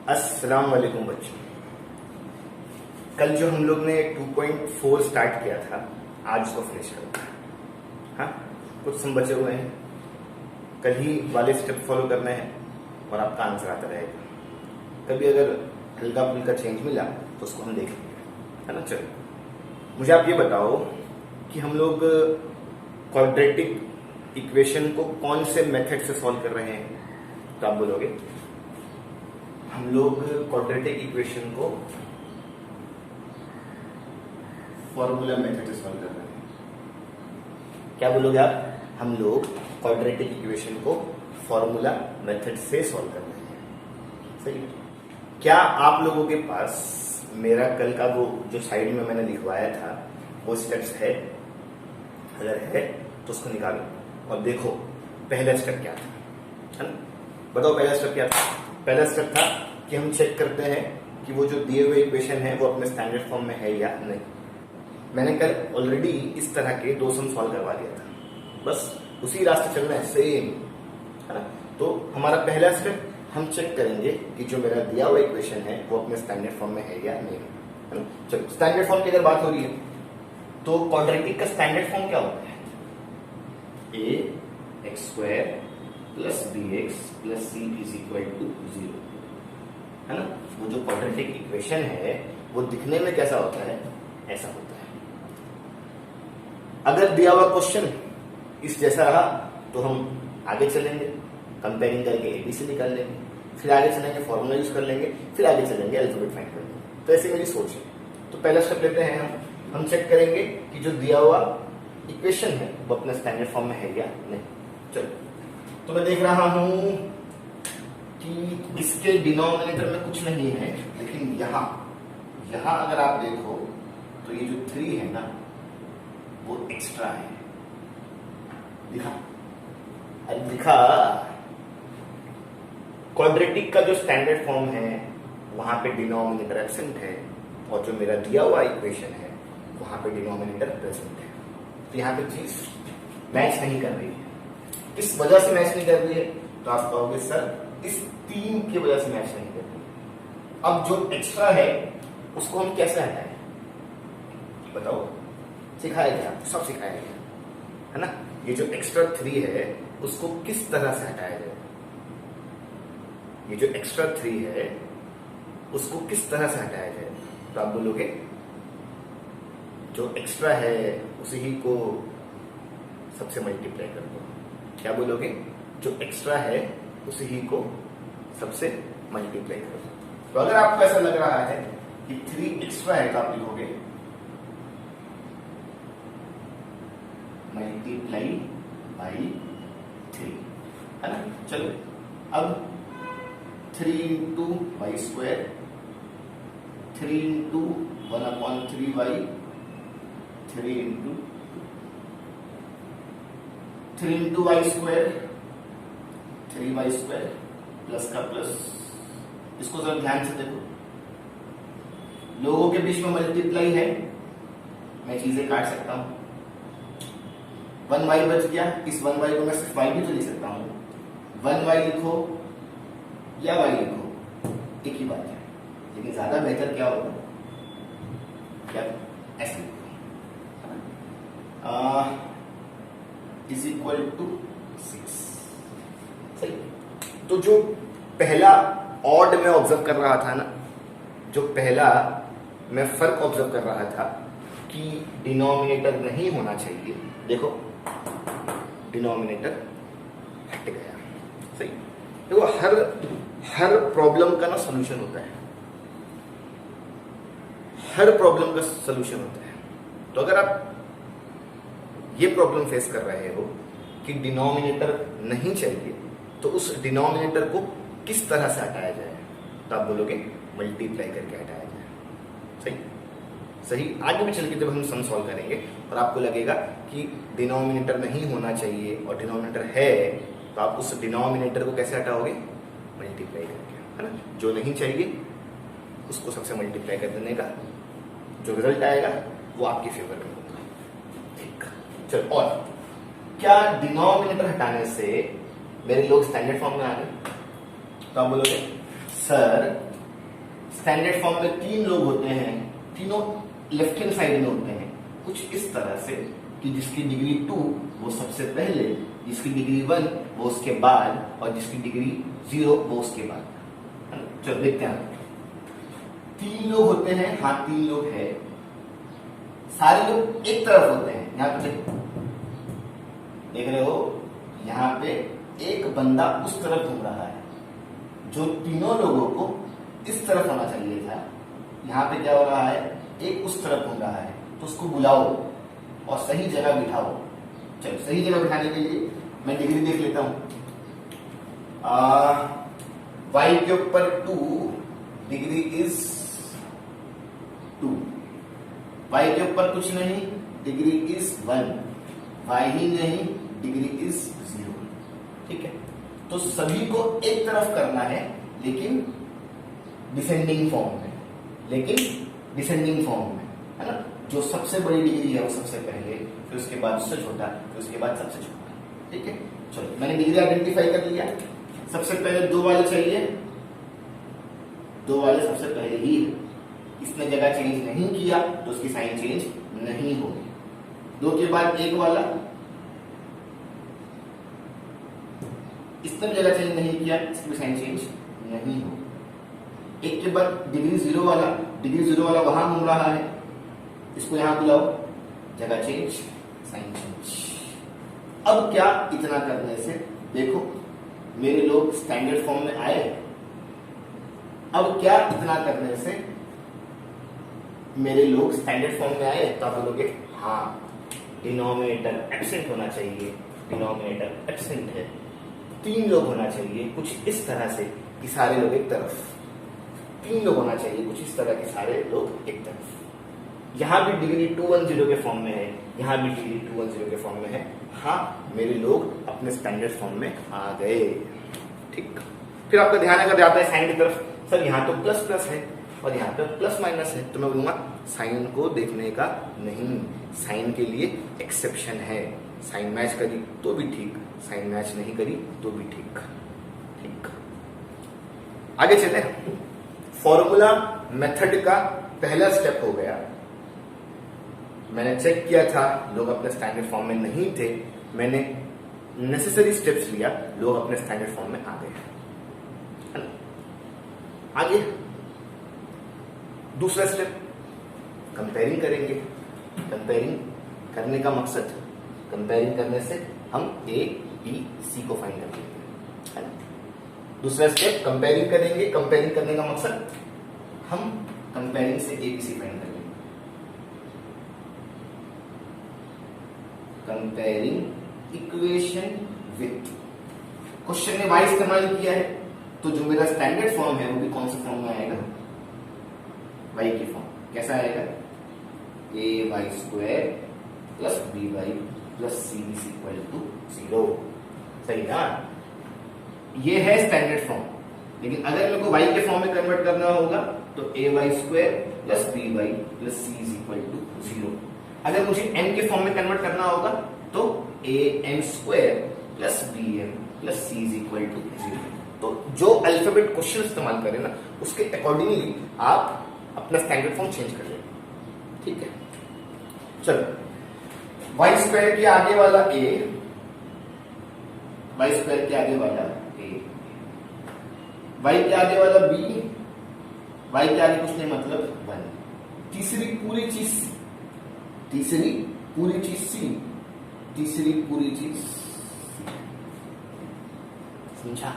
अस्सलाम वालेकुम बच्चों। कल जो हम लोग ने 2.4 स्टार्ट किया था, आज उसको फिनिश करना है। हाँ, कुछ सम बचे हुए हैं, कल ही वाले स्टेप फॉलो करने हैं और आपका आंसर आता रहेगा। कभी अगर हल्का फुल्का चेंज मिला तो उसको हम देख लेंगे, है ना। चलो, मुझे आप ये बताओ कि हम लोग क्वाड्रेटिक इक्वेशन को कौन से मेथड से सॉल्व कर रहे हैं। तो आप बोलोगे हम लोग क्वाड्रेटिक इक्वेशन को फॉर्मूला मेथड से सॉल्व कर रहे हैं। क्या बोलोगे आप? हम लोग क्वाड्रेटिक इक्वेशन को फॉर्मूला मेथड से सॉल्व कर रहे हैं। सही है। क्या आप लोगों के पास मेरा कल का वो जो साइड में मैंने लिखवाया था वो स्टेप्स है? अगर है तो उसको निकालो और देखो पहला स्टेप क्या था, है ना। बताओ पहला स्टेप क्या था? पहला स्टेप था कि हम चेक करते हैं कि वो जो दिए हुए इक्वेशन है वो अपने स्टैंडर्ड फॉर्म में है या नहीं। मैंने कल ऑलरेडी इस तरह के दो सम सॉल्व करवा दिया था, बस उसी रास्ते चलना है, सेम, है ना। तो हमारा पहला स्टेप हम चेक करेंगे कि जो मेरा दिया हुआ इक्वेशन है वो अपने स्टैंडर्ड फॉर्म में है या नहीं, है ना। चलो, स्टैंडर्ड फॉर्म की अगर बात हो रही है तो क्वाड्रेटिक का स्टैंडर्ड फॉर्म क्या होता है? ax² + bx + c = 0, है ना। वो जो क्वाड्रेटिक इक्वेशन है वो दिखने में कैसा होता है? ऐसा होता है। अगर दिया हुआ क्वेश्चन इस जैसा रहा तो हम आगे चलेंगे, कंपेयरिंग करके एबीसी निकाल लेंगे, फिर आगे चलेंगे फॉर्मूला यूज कर लेंगे, फिर आगे चलेंगे अल्फाबेट फाइंड कर लेंगे। तो ऐसी मेरी सोच है। तो पहला स्टेप लेते हैं हम चेक करेंगे कि जो दिया हुआ इक्वेशन है वो अपने स्टैंडर्ड फॉर्म में है या नहीं। चलो, तो मैं देख रहा हूं कि इसके डिनोमिनेटर में कुछ नहीं है, लेकिन यहां अगर आप देखो तो ये जो 3 है ना वो एक्स्ट्रा है। दिखा क्वाड्रेटिक का जो स्टैंडर्ड फॉर्म है वहां पे डिनोमिनेटर एब्सेंट है और जो मेरा दिया हुआ इक्वेशन है वहां पे डिनोमिनेटर प्रेजेंट है। तो यहाँ पे चीज मैच नहीं कर रही है। किस वजह से मैच नहीं कर रही है? तो आप कहोगे सर इस 3 की वजह से मैच नहीं कर रही है। अब जो एक्स्ट्रा है उसको हम कैसे हटाएं? बताओ, सिखाया गया, सब सिखाया गया, है ना। ये जो एक्स्ट्रा 3 है उसको किस तरह से हटाया जाए? ये जो एक्स्ट्रा 3 है उसको किस तरह से हटाया जाए? तो आप बोलोगे जो एक्स्ट्रा है उसी ही को सबसे मल्टीप्लाई कर दो। क्या बोलोगे? जो एक्स्ट्रा है उसी ही को सबसे मल्टीप्लाई कर दो। तो अगर आपको ऐसा लग रहा है कि 3 एक्स्ट्रा है तो आप लिखोगे मल्टीप्लाई बाई 3, है ना। चलो, अब 3 × y², 3 × 1/3y, 3 × y², 3y² plus का प्लस। इसको जरा ध्यान से देखो, लोगों के बीच में मल्टीप्लाई है, मैं चीजें काट सकता हूं। 1y बच गया, इस 1y को मैं सिर्फ y भी तो लिख सकता हूं। 1y लिखो या y लिखो एक ही बात है, लेकिन ज्यादा बेहतर क्या होगा? क्या ऐसे लिखो = 6। सही। तो जो पहला ऑड में ऑब्जर्व कर रहा था ना, जो पहला मैं फर्क ऑब्जर्व कर रहा था कि डिनोमिनेटर नहीं होना चाहिए, देखो डिनोमिनेटर हट गया। सही। देखो हर प्रॉब्लम का ना सॉल्यूशन होता है, हर प्रॉब्लम का सॉल्यूशन होता है। तो अगर आप ये प्रॉब्लम फेस कर रहे हो कि डिनोमिनेटर नहीं चाहिए तो उस डिनोमिनेटर को किस तरह से हटाया जाए? तो आप बोलोगे मल्टीप्लाई करके हटाया जाए। सही सही। आगे भी चल के जब हम सम सॉल्व करेंगे और आपको लगेगा कि डिनोमिनेटर नहीं होना चाहिए और डिनोमिनेटर है, तो आप उस डिनोमिनेटर को कैसे हटाओगे? मल्टीप्लाई करके, है ना। जो नहीं चाहिए उसको सबसे मल्टीप्लाई कर देने का जो रिजल्ट आएगा वो आपके फेवर में होगा। ठीक। चलो, और क्या डिनोमिनेटर हटाने से मेरे लोग स्टैंडर्ड फॉर्म में आ गए? तो आप बोलोगे सर स्टैंडर्ड फॉर्म में 3 लोग होते हैं, तीनों लेफ्ट हैंड साइड में होते हैं, कुछ इस तरह से कि जिसकी डिग्री 2 वो सबसे पहले, जिसकी डिग्री 1 वो उसके बाद, और जिसकी डिग्री 0 वो उसके बाद। चलो देखते हैं। 3 लोग होते हैं, हाँ 3 लोग हैं, सारे लोग एक तरफ होते हैं। यहां पे देख रहे हो, यहां पे एक बंदा उस तरफ घूम रहा है, जो तीनों लोगों को इस तरफ आना चाहिए था। यहां पे क्या हो रहा है, एक उस तरफ घूम रहा है, तो उसको बुलाओ और सही जगह बिठाओ। चलो सही जगह बिठाने के लिए मैं डिग्री देख लेता हूं। y के ऊपर 2 डिग्री इज 2, y के ऊपर कुछ नहीं, डिग्री इज 1, y ही नहीं, डिग्री इज 0। ठीक है, तो सभी को एक तरफ करना है, लेकिन डिसेंडिंग फॉर्म में, है ना। जो सबसे बड़ी डिग्री है वो सबसे पहले, फिर उसके बाद उससे छोटा, फिर उसके बाद सबसे छोटा। ठीक है, चलो मैंने डिग्री आइडेंटिफाई कर लिया। सबसे पहले 2 वाले चाहिए, 2 वाले सबसे पहले ही है। इसने जगह चेंज नहीं किया तो उसकी साइन चेंज नहीं होगी। 2 के बाद 1 वाला, इसने भी जगह चेंज नहीं किया, इसकी भी साइन चेंज नहीं होगी। 1 के बाद डिग्री 0 वाला, डिग्री 0 वाला वहां घूम रहा है, इसको यहां बुलाओ, जगह चेंज, साइन चेंज। अब क्या, इतना करने से देखो मेरे लोग स्टैंडर्ड फॉर्म में आए। अब क्या, इतना करने से मेरे लोग स्टैंडर्ड फॉर्म में आए, तो आप बोलोगे हाँ डिनोमिनेटर एब्सेंट होना चाहिए, डिनोमिनेटर एब्सेंट है। 3 लोग होना चाहिए कुछ इस तरह से कि सारे लोग एक तरफ, 3 लोग होना चाहिए कुछ इस तरह के सारे लोग एक तरफ। यहां भी डिग्री 210 के फॉर्म में है, यहां भी डिग्री 210 के फॉर्म में है। हाँ मेरे लोग अपने स्टैंडर्ड फॉर्म में आ गए। ठीक, फिर आपका ध्यान अगर जाता है साइन की तरफ, सर यहाँ तो प्लस प्लस है और यहाँ पे प्लस माइनस है, तो मैं बोलूंगा साइन को देखने का नहीं, साइन के लिए एक्सेप्शन है। साइन मैच करी तो भी ठीक, साइन मैच नहीं करी तो भी ठीक। ठीक, आगे चले। फॉर्मूला मेथड का पहला स्टेप हो गया। मैंने चेक किया था लोग अपने स्टैंडर्ड फॉर्म में नहीं थे, मैंने नेसेसरी स्टेप्स लिया, लोग अपने स्टैंडर्ड फॉर्म में आ गए। आगे दूसरा स्टेप, कंपेयरिंग करेंगे। कंपेयरिंग करने का मकसद, कंपेयरिंग करने से हम ए बी सी को फाइंड कर लेंगे। दूसरा स्टेप कंपेयरिंग करेंगे, कंपेयरिंग करने का मकसद हम कंपेयरिंग से ए बी सी फाइंड करेंगे। कंपेयरिंग इक्वेशन विथ, क्वेश्चन में वाई इस्तेमाल किया है, तो जो मेरा स्टैंडर्ड फॉर्म है वो भी कौन से फॉर्म में आएगा, वाई की फॉर्म। कैसा आएगा, A Y square plus B Y plus C is equal to 0। सही ना, ये है स्टैंडर्ड फॉर्म। लेकिन अगर मेरे को वाई के फॉर्म में कन्वर्ट करना होगा तो A Y square plus B Y plus C is equal to 0। अगर मुझे एन के फॉर्म में कन्वर्ट करना होगा तो A N square plus B M plus C is equal to 0। तो जो अल्फाबेट क्वेश्चन इस्तेमाल करें ना, उसके अकॉर्डिंगली आप अपना स्टैंडर्ड फॉर्म चेंज कर लेंगे। ठीक है, चलो वाई स्क्वायर के आगे वाला ए, वाई स्क्वायर के आगे वाला ए, वाई के आगे वाला बी, वाई के आगे कुछ नहीं मतलब 1। तीसरी पूरी चीज सी, तीसरी पूरी चीज सी, तीसरी पूरी चीज समझा।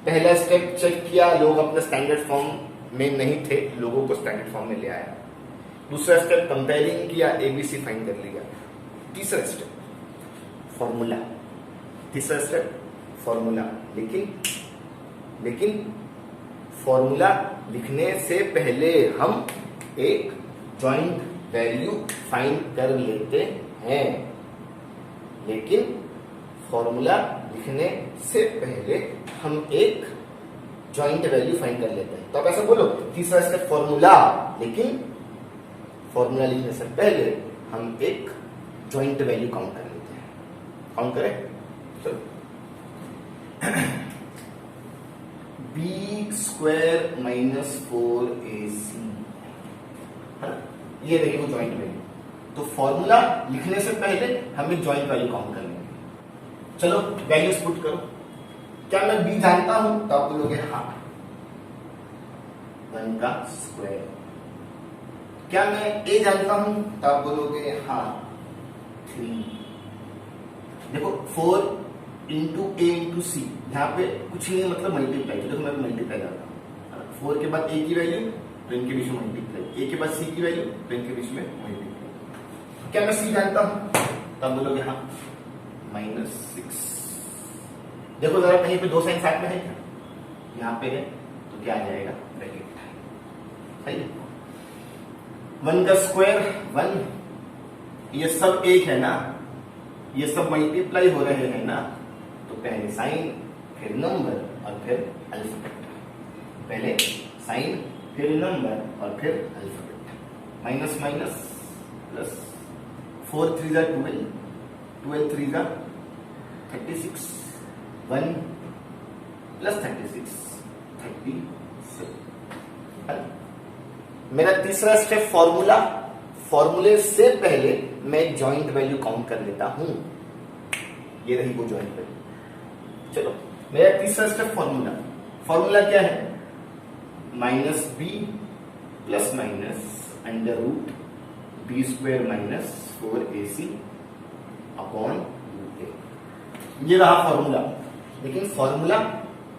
पहला स्टेप चेक किया, लोग अपने स्टैंडर्ड फॉर्म में नहीं थे, लोगों को स्टैंडर्ड फॉर्म में ले आया। दूसरा स्टेप कंपेयरिंग किया, एबीसी फाइंड कर लिया। तीसरा स्टेप फॉर्मूला, तीसरा स्टेप फॉर्मूला। लेकिन फॉर्मूला लिखने से पहले हम एक जॉइंट वैल्यू फाइंड कर लेते हैं। लेकिन फॉर्मूला लिखने से पहले हम एक जॉइंट वैल्यू फाइंड कर लेते हैं। तो आप ऐसा बोलो, तीसरा स्टेप फॉर्मूला, लेकिन फॉर्मूला लिखने से पहले हम एक जॉइंट वैल्यू काउंट कर लेते हैं। काउंट करें, चलो बी स्क्वायर माइनस 4ac है ना, ये रही वो ज्वाइंट वैल्यू। तो फॉर्मूला लिखने से पहले हमें ज्वाइंट वैल्यू काउंट कर लेंगे। चलो वैल्यूज पुट करो। क्या मैं b जानता हूं? तो आप बोलोगे हाँ, 1 का स्क्वायर। क्या मैं a जानता हूं? तो आप बोलोगे हाँ, 3। देखो 4 इंटू ए इंटू सी, यहाँ पे कुछ नहीं है, मतलब मल्टीप्लाई। तो देखो मैं मल्टीप्लाई करता हूँ। 4 के बाद a की वैल्यू, तो इनके बीच में मल्टीप्लाई। a के बाद c की वैल्यू, तो इनके बीच में मल्टीप्लाई। क्या मैं c जानता हूँ? तब बोलोगे हाँ, -6। देखो जरा कहीं पे 2 साइन साथ में है क्या? यहाँ पे है, तो क्या आ जाएगा? ब्रैकेट। सही है। 1 का स्क्वायर 1, ये सब एक है ना, ये सब मल्टीप्लाई हो रहे हैं ना, तो पहले साइन फिर नंबर और फिर अल्फाबेट। पहले साइन फिर नंबर और फिर अल्फाबेट। माइनस माइनस प्लस, 4 3 जा 12, 12 3 जा 36, 1 प्लस 36 37। मेरा तीसरा स्टेप फॉर्मूला, फॉर्मूले से पहले मैं जॉइंट वैल्यू काउंट कर लेता हूं। ये रही वो जॉइंट वैल्यू। चलो मेरा तीसरा स्टेप फॉर्मूला, फॉर्मूला क्या है? -b plus minus under root B square minus 4ac upon a। ये रहा फॉर्मूला। लेकिन फॉर्मूला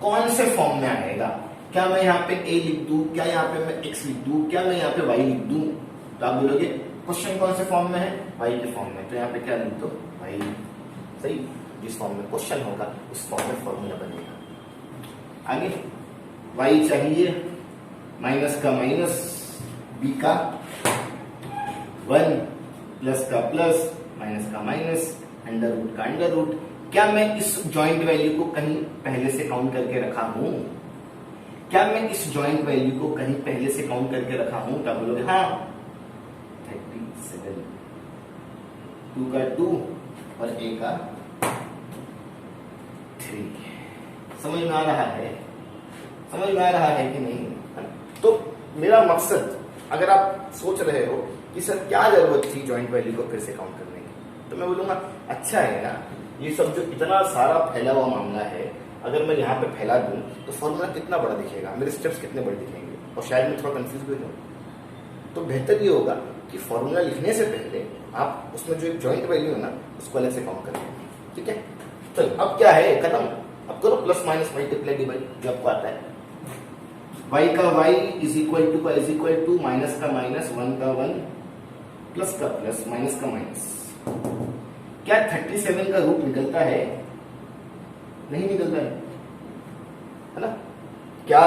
कौन से फॉर्म में आएगा? क्या मैं यहाँ पे a लिख दूं? क्या यहाँ पे मैं x लिख दूं? क्या मैं यहाँ पे y लिख दूं? तो आप बोलोगे क्वेश्चन कौन से फॉर्म में है? y के फॉर्म में। तो यहाँ पे क्या लिख दो? y। सही, जिस फॉर्म में क्वेश्चन होगा उस फॉर्म में फॉर्मूला बनेगा। आगे y चाहिए, माइनस का माइनस, b का 1, प्लस का प्लस, माइनस का माइनस, अंडर रूट का अंडर रूट। क्या मैं इस जॉइंट वैल्यू को कहीं पहले से काउंट करके रखा हूं? क्या मैं इस जॉइंट वैल्यू को कहीं पहले से काउंट करके रखा हूं? क्या बोलोगे? हाँ, 37। 2 का 2 और a का 3। समझ में आ रहा है? समझ में आ रहा है कि नहीं? तो मेरा मकसद, अगर आप सोच रहे हो कि सर क्या जरूरत थी जॉइंट वैल्यू को फिर से काउंट करने की, तो मैं बोलूंगा अच्छा है ना, ये सब जो इतना सारा फैला हुआ मामला है, अगर मैं यहाँ पे फैला दूं तो फॉर्मूला कितना बड़ा दिखेगा, मेरे स्टेप्स कितने बड़े दिखेंगे, और शायद मैं थोड़ा कंफ्यूज भी हूँ। तो बेहतर ये होगा कि फॉर्मूला लिखने से पहले आप उसमें जो एक जॉइंट वैल्यू है ना, उसको अलग से काउंट करें। ठीक है, चलो अब क्या है, खत्म। अब करो प्लस माइनस मल्टीप्लाई डिवाइड, जो आपको आता है। y का y इज इक्वल टू का इज इक्वल टू, माइनस का माइनस, 1 का 1, प्लस का प्लस, माइनस का माइनस। क्या 37 का रूट निकलता है? नहीं निकलता है ना? क्या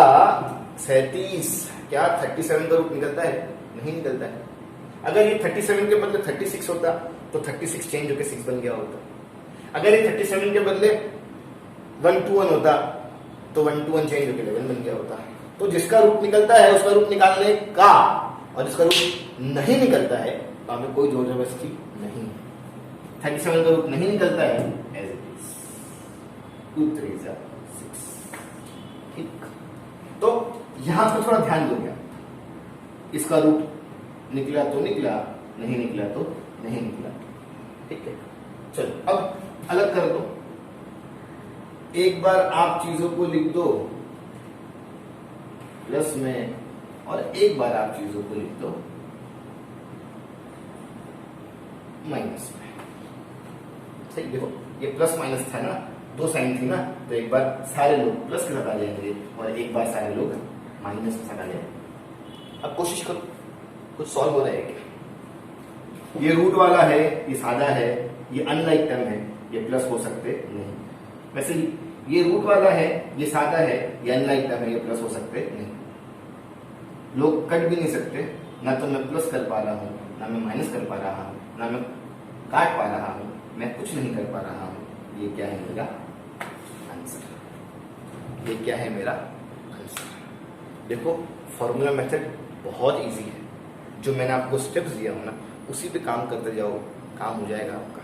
37, क्या 37 का रूट निकलता है? नहीं निकलता है। अगर ये 37 के बदले 36 होता तो 36 चेंज होकर 6 बन गया होता। अगर ये 37 के बदले 121 होता तो 121 चेंज होकर 11 बन गया होता। तो जिसका रूट निकलता है उसका रूट निकालने का, और जिसका रूट नहीं निकलता है तो हमें कोई जोर जबरदस्ती नहीं। 37 का रूट नहीं निकलता है, एज इट इज 2 3 6। ठीक, तो यहां पर थोड़ा ध्यान दो। क्या इसका रूट निकला तो निकला, नहीं निकला तो नहीं निकला। ठीक है, चलो अब अलग कर दो। एक बार आप चीजों को लिख दो प्लस में, और एक बार आप चीजों को लिख दो माइनस में। सही, देखो ये प्लस माइनस था ना, 2 साइन थी ना, तो एक बार सारे लोग प्लस के साथ आ जाएंगे और एक बार सारे लोग माइनस के साथ आ जाएंगे। अब कोशिश करो कुछ सॉल्व हो रहा है क्या? ये रूट वाला है, ये सादा है, ये अनलाइक टर्म है, ये प्लस हो सकते नहीं। वैसे ही ये रूट वाला है, ये सादा है, ये अनलाइक टर्म है, ये प्लस हो सकते नहीं। लोग कट भी नहीं सकते, ना तो मैं प्लस कर पा रहा हूं, ना मैं माइनस कर पा रहा हूं, ना मैं काट पा रहा हूं, मैं कुछ नहीं कर पा रहा हूं। ये क्या है मेरा आंसर? ये क्या है मेरा आंसर? देखो फॉर्मूला मेथड बहुत इजी है, जो मैंने आपको स्टेप्स दिया हो ना, उसी पे काम करते जाओ, काम हो जाएगा आपका।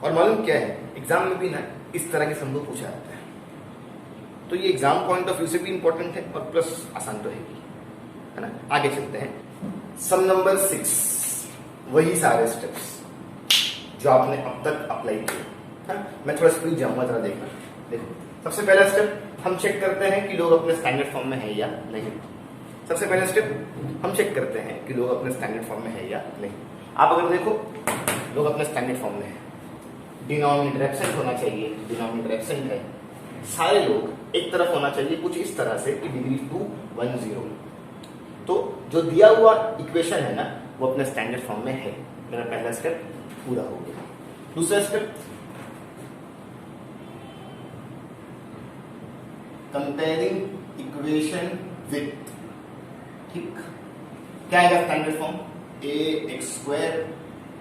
और मालूम क्या है, एग्जाम में भी ना इस तरह के संभव पूछा जाता है। तो ये एग्जाम पॉइंट ऑफ व्यू से भी इंपॉर्टेंट है और प्लस आसान तो है ना। आगे चलते हैं, सम नंबर 6, वही सारे स्टेप्स जो आपने अब तक अप्लाई किए। मैं थोड़ा स्पीड जाऊंगा, जरा देखना। देखो, सबसे पहला स्टेप हम चेक करते हैं कि लोग अपने स्टैंडर्ड फॉर्म में है या नहीं। सबसे पहला स्टेप हम चेक करते हैं कि लोग अपने स्टैंडर्ड फॉर्म में है या नहीं। आप अगर देखो, लोग अपने स्टैंडर्ड फॉर्म में है, डिनोमिनेटर एब्सेंट होना चाहिए, डिनोमिनेटर एब्सेंट है, सारे लोग एक तरफ होना चाहिए, कुछ इस तरह से कि डिग्री 2 1 0। तो जो दिया हुआ इक्वेशन है ना, वो अपने स्टैंडर्ड फॉर्म में है। मेरा पहला स्टेप पूरा हो गया। दूसरा स्टेप, कंपेयरिंग इक्वेशन विथ, ठीक, क्या आएगा standard form, ax²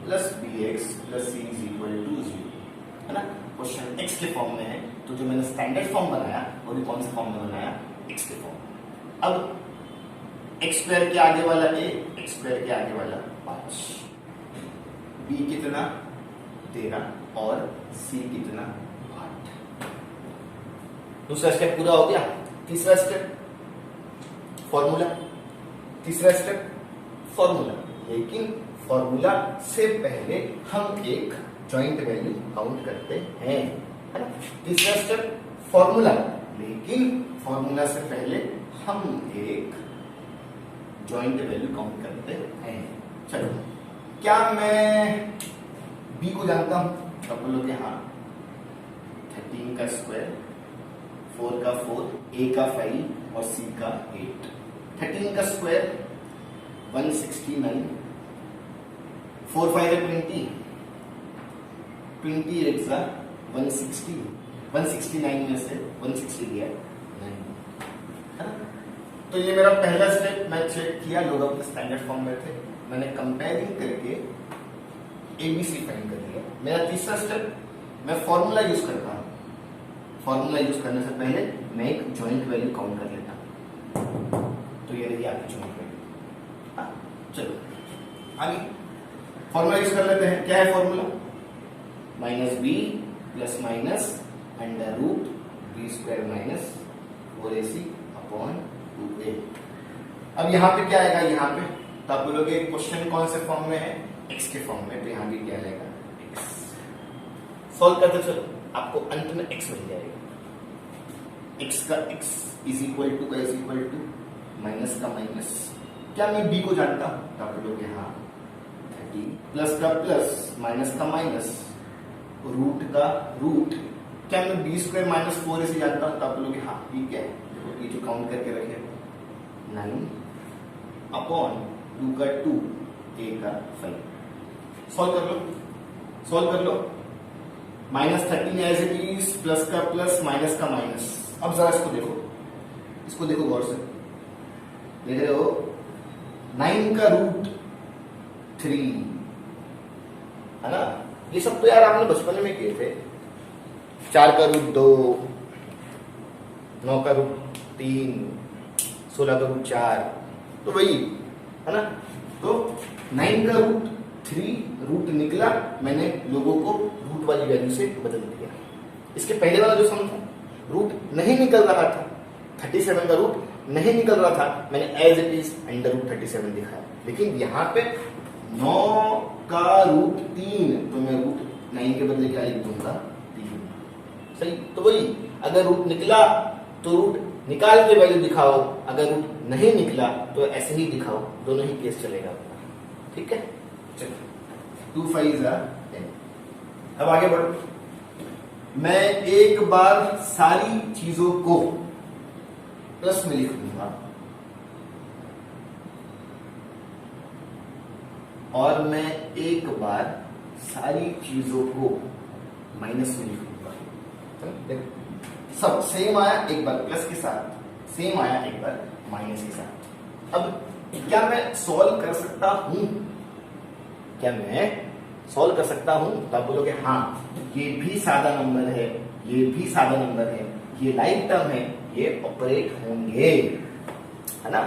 plus bx plus c is equal to 0, है ना। क्वेश्चन x के फॉर्म में है, तो जो मैंने स्टैंडर्ड फॉर्म बनाया वो भी कौन से फॉर्म में बनाया, x के फॉर्म। अब x² के आगे वाला a, x² के आगे वाला 5, b कितना 13 और c कितना 8। दूसरा स्टेप पूरा हो गया। तीसरा स्टेप फॉर्मूला, तीसरा स्टेप फॉर्मूला, लेकिन फॉर्मूला से पहले हम एक जॉइंट वैल्यू काउंट करते हैं, है ना। तीसरा स्टेप फॉर्मूला, लेकिन फॉर्मूला से पहले हम एक जॉइंट वैल्यू काउंट करते हैं। चलो, क्या मैं b को जानता हूं? अब बोलोगे हाँ, 13 का स्क्वायर, 4 का 4, a का 5 और c का 8। 13 का स्क्वायर 169, 4 5 20, 28 का 160, 169 में से 160 दिया नहीं, है ना। तो ये मेरा पहला स्टेप, मैं चेक किया लोग अपने स्टैंडर्ड फॉर्म में थे, मैंने कंपेयरिंग करके ABC फाइंड कर लिया। मेरा तीसरा स्टेप, मैं फॉर्मूला यूज करता हूं, फॉर्मूला यूज करने से पहले मैं एक जॉइंट वैल्यू काउंट कर लेता हूं। तो ये रही आपकी जॉइंट वैल्यू। चलो आगे फॉर्मूला यूज कर लेते हैं। क्या है formula? -b plus minus under root b² minus 4ac upon 2a। अब यहाँ पे क्या आएगा? यहाँ पे तो आप बोलोगे क्वेश्चन कौन से फॉर्म में है? x के फॉर्म में, तो यहाँ भी क्या आएगा? x। सॉल्व करते चलो, आपको अंत में x मिल जाएगा। x का x इज इक्वल टू का इज इक्वल टू माइनस का माइनस। क्या मैं b को जानता हूं? तो आप बोलोगे हाँ, 30 प्लस का प्लस माइनस का माइनस रूट का रूट। क्या मैं b² माइनस 4 से जानता हूं? तो आप बोलोगे हाँ, ठीक है, ये जो काउंट करके रखे 9 अपॉन 2 का 2, a का 5। सॉल्व कर लो, सॉल्व कर लो। -13 एज इट इज, प्लस का प्लस माइनस का माइनस। अब जरा इसको देखो, इसको देखो गौर से, देख रहे हो 9 का रूट 3, है ना। ये सब तो यार आपने बचपन में किए थे। 4 का रूट 2, 9 का रूट 3, 16 का रूट 4, तो वही है ना। तो 9 का रूट 3 रूट निकला, मैंने लोगों को रूट वाली वैल्यू से बदल दिया। इसके पहले वाला जो सम था, रूट नहीं निकल रहा था, 37 का रूट नहीं निकल रहा था, मैंने as it is under root 37 दिखाया। लेकिन यहाँ पे 9 का रूट 3, तो मैं रूट 9 के बदले क्या लिख दूंगा? 3। सही, तो वही, अगर रूट निकला तो रूट निकाल के वैल्यू दिखाओ, अगर रूट नहीं निकला तो ऐसे ही दिखाओ, दोनों ही केस चलेगा। ठीक है, चलो 2 5 10। अब आगे बढ़ो। मैं एक बार सारी चीजों को प्लस में लिख दूंगा और मैं एक बार सारी चीजों को माइनस में लिख दूंगा। सब सेम आया एक बार प्लस के साथ, सेम आया एक बार माइनस के साथ। अब क्या मैं सॉल्व कर सकता हूं? क्या मैं सॉल्व कर सकता हूं? तो आप बोलोगे हाँ, ये भी सादा नंबर है, ये भी सादा नंबर है, ये लाइक टर्म है, ये ऑपरेट होंगे, है ना।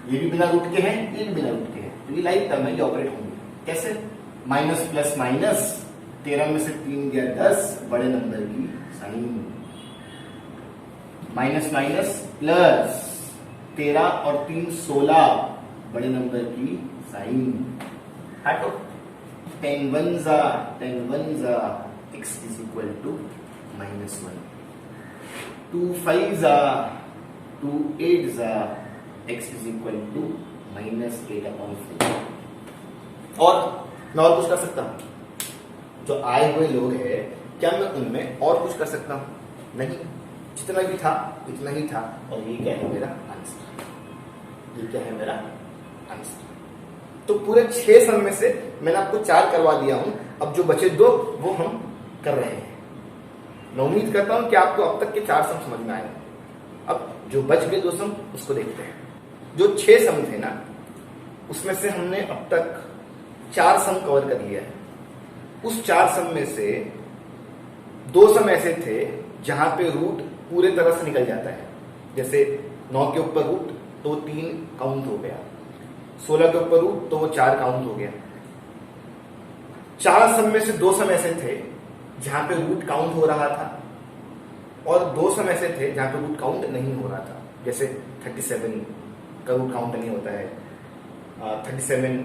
ये भी बिना रूट के हैं, ये भी बिना रूट के हैं, तो ये लाइक टर्म है, ये ऑपरेट होंगे। कैसे? माइनस प्लस माइनस, 13 में से 3 गया 10, बड़े नंबर की साइन। माइनस माइनस प्लस, 13 और 3 16, बड़े नंबर की साइन हटो, 10 1 जा, 10 1 जा, x इज इक्वल टू -1, 2 5 जा, 2 8 जा, x इज इक्वल टू -8/4। और मैं और कुछ कर सकता हूं? जो आए हुए लोग हैं, क्या मैं उनमें और कुछ कर सकता हूं? नहीं, जितना भी था इतना ही था। और ये क्या है? मेरा आंसर। ये क्या है? मेरा आंसर। तो पूरे 6 सम में से मैंने आपको 4 करवा दिया हूं। अब जो बचे 2 वो हम कर रहे हैं। मैं उम्मीद करता हूं कि आपको अब तक के 4 सम समझ में आए। अब जो बच गए 2 सम उसको देखते हैं। जो 6 सम थे ना, उसमें से हमने अब तक 4 सम कवर कर लिया है। उस 4 सम में से 2 सम ऐसे थे जहां पे रूट पूरे तरह से निकल जाता है। जैसे 9 के ऊपर रूट तो 3 काउंट हो गया, 16 के ऊपर रूट तो वो 4 काउंट हो गया। 4 सम में से 2 सम ऐसे थे जहां पे रूट काउंट हो रहा था, और 2 सम ऐसे थे जहां पे रूट काउंट नहीं हो रहा था। जैसे 37 का रूट काउंट नहीं होता है, 37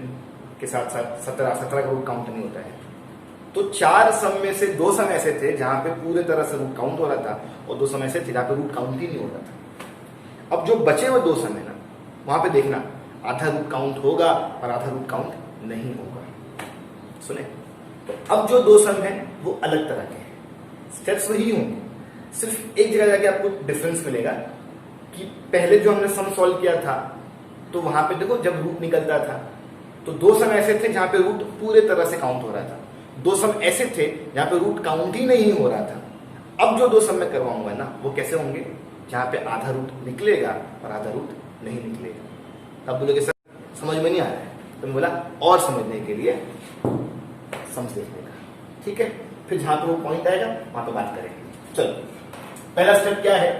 के साथ साथ 17 का रूट काउंट नहीं होता है। तो 4 सम में से 2 सम ऐसे थे जहां पे पूरे तरह से रूट काउंट हो रहा था, और 2 सम ऐसे थे जहां पे रूट काउंट ही नहीं हो रहा था। अब जो बचे हुए 2 सम है ना, वहां पे देखना आधा रूट काउंट होगा और आधा रूट काउंट नहीं होगा। सुने? तो अब जो 2 सम है वो अलग तरह के हैं। स्टेप्स वही होंगे, सिर्फ एक जगह जाके आपको डिफरेंस मिलेगा कि पहले जो हमने सम सॉल्व किया था तो वहां पे देखो जब रूट निकलता था तो 2 सम ऐसे थे जहां पे रूट पूरे तरह से काउंट हो रहा था, 2 सम ऐसे थे जहां पे रूट काउंट ही नहीं हो रहा था। अब जो 2 सम मैं करवाऊंगा ना, वो कैसे होंगे? जहां पे आधा रूट निकलेगा और आधा रूट नहीं निकलेगा। तब बोलोगे सर समझ में नहीं आ रहा है, तो मैं बोला और समझने के लिए समझ देखने का, ठीक है? फिर जहां पे वो पॉइंट आएगा वहां पे बात करेंगे। चलो, पहला स्टेप क्या है?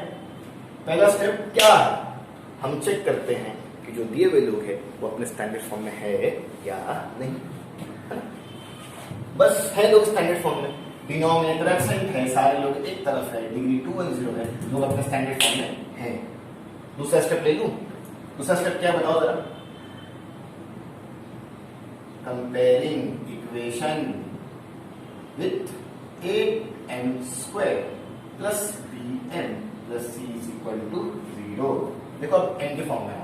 पहला स्टेप क्या है? हम चेक करते हैं कि जो दिए हुए लोग है वो अपने स्टैंडर्ड फॉर्म में है या नहीं, है ना? बस है लोग स्टैंडर्ड फॉर्म में, डिनोमिनेटर एब्सेंट है, सारे लोग एक तरफ है, डिग्री 2 1 0 है, लोग अपने स्टैंडर्ड फॉर्म में है। दूसरा स्टेप ले लूं? दूसरा स्टेप क्या बताओ जरा? Comparing equation with 8m² plus bm plus c is equal to 0। देखो अब n के फॉर्म में